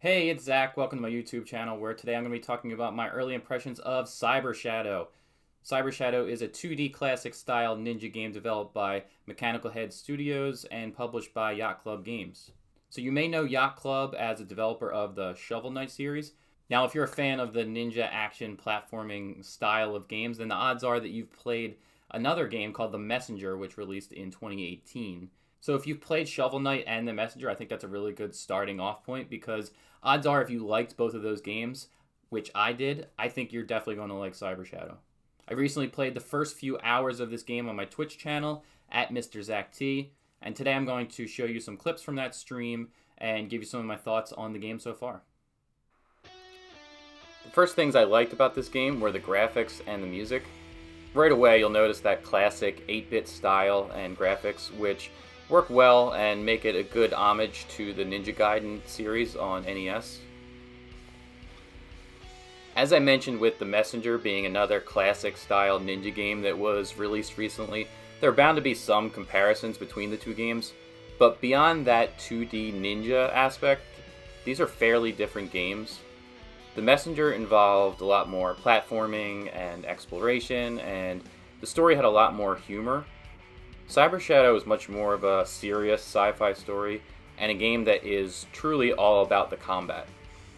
Hey, it's Zach. Welcome to my YouTube channel where today I'm going to be talking about my early impressions of Cyber Shadow. Cyber Shadow is a 2D classic style ninja game developed by Mechanical Head Studios and published by Yacht Club Games. So you may know Yacht Club as a developer of the Shovel Knight series. Now, if you're a fan of the ninja action platforming style of games, then the odds are that you've played another game called The Messenger, which released in 2018. So if you've played Shovel Knight and The Messenger, I think that's a really good starting off point because odds are if you liked both of those games, which I did, I think you're definitely going to like Cyber Shadow. I recently played the first few hours of this game on my Twitch channel at Mr. Zach T, and today I'm going to show you some clips from that stream and give you some of my thoughts on the game so far. The first things I liked about this game were the graphics and the music. Right away you'll notice that classic 8-bit style and graphics, which work well and make it a good homage to the Ninja Gaiden series on NES. As I mentioned with The Messenger being another classic style ninja game that was released recently, there are bound to be some comparisons between the two games, but beyond that 2D ninja aspect, these are fairly different games. The Messenger involved a lot more platforming and exploration, and the story had a lot more humor. Cyber Shadow is much more of a serious sci-fi story, and a game that is truly all about the combat.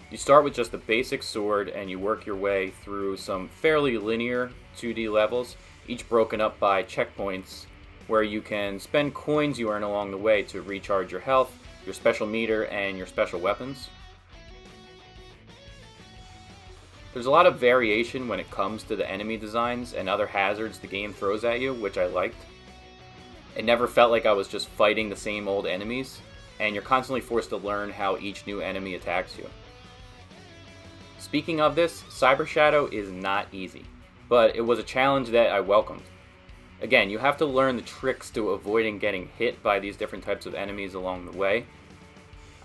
You start with just the basic sword, and you work your way through some fairly linear 2D levels, each broken up by checkpoints, where you can spend coins you earn along the way to recharge your health, your special meter, and your special weapons. There's a lot of variation when it comes to the enemy designs and other hazards the game throws at you, which I liked. It never felt like I was just fighting the same old enemies, and you're constantly forced to learn how each new enemy attacks you. Speaking of this, Cyber Shadow is not easy, but it was a challenge that I welcomed. Again, you have to learn the tricks to avoiding getting hit by these different types of enemies along the way.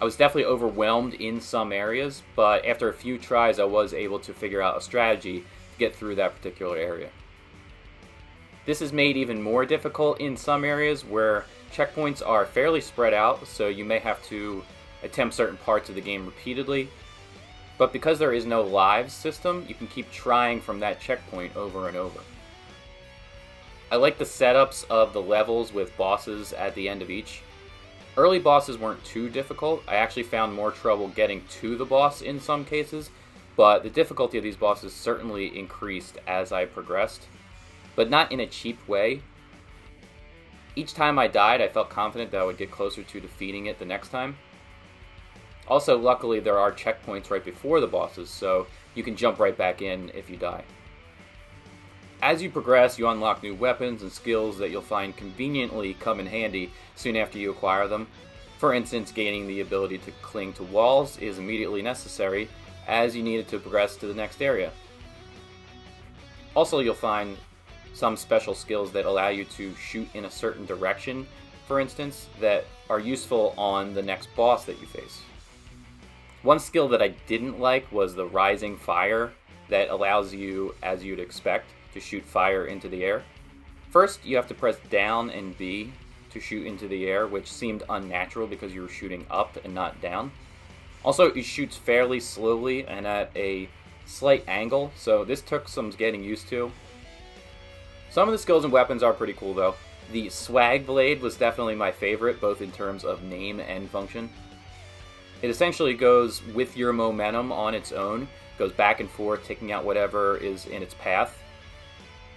I was definitely overwhelmed in some areas, but after a few tries I was able to figure out a strategy to get through that particular area. This is made even more difficult in some areas where checkpoints are fairly spread out, so you may have to attempt certain parts of the game repeatedly. But because there is no lives system, you can keep trying from that checkpoint over and over. I like the setups of the levels with bosses at the end of each. Early bosses weren't too difficult. I actually found more trouble getting to the boss in some cases, but the difficulty of these bosses certainly increased as I progressed. But not in a cheap way. Each time I died, I felt confident that I would get closer to defeating it the next time. Also, luckily, there are checkpoints right before the bosses, so you can jump right back in if you die. As you progress, you unlock new weapons and skills that you'll find conveniently come in handy soon after you acquire them. For instance, gaining the ability to cling to walls is immediately necessary as you need it to progress to the next area. Also, you'll find some special skills that allow you to shoot in a certain direction, for instance, that are useful on the next boss that you face. One skill that I didn't like was the rising fire that allows you, as you'd expect, to shoot fire into the air. First, you have to press down and B to shoot into the air, which seemed unnatural because you were shooting up and not down. Also, it shoots fairly slowly and at a slight angle, so this took some getting used to. Some of the skills and weapons are pretty cool though. The Swag Blade was definitely my favorite, both in terms of name and function. It essentially goes with your momentum on its own, goes back and forth, taking out whatever is in its path.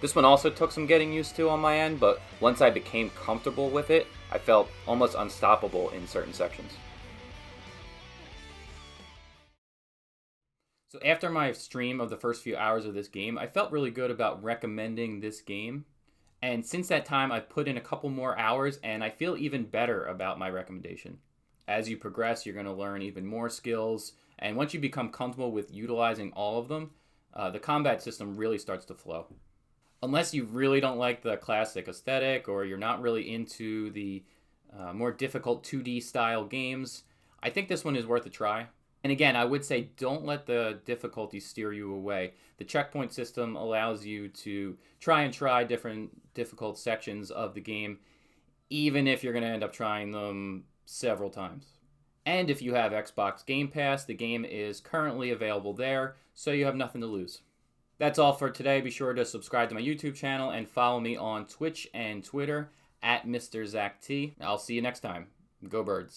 This one also took some getting used to on my end, but once I became comfortable with it, I felt almost unstoppable in certain sections. So after my stream of the first few hours of this game, I felt really good about recommending this game. And since that time, I've put in a couple more hours, and I feel even better about my recommendation. As you progress, you're going to learn even more skills, and once you become comfortable with utilizing all of them, the combat system really starts to flow. Unless you really don't like the classic aesthetic, or you're not really into the more difficult 2D style games, I think this one is worth a try. And again, I would say don't let the difficulty steer you away. The checkpoint system allows you to try different difficult sections of the game, even if you're going to end up trying them several times. And if you have Xbox Game Pass, the game is currently available there, so you have nothing to lose. That's all for today. Be sure to subscribe to my YouTube channel and follow me on Twitch and Twitter at Mr. Zach T. I'll see you next time. Go Birds.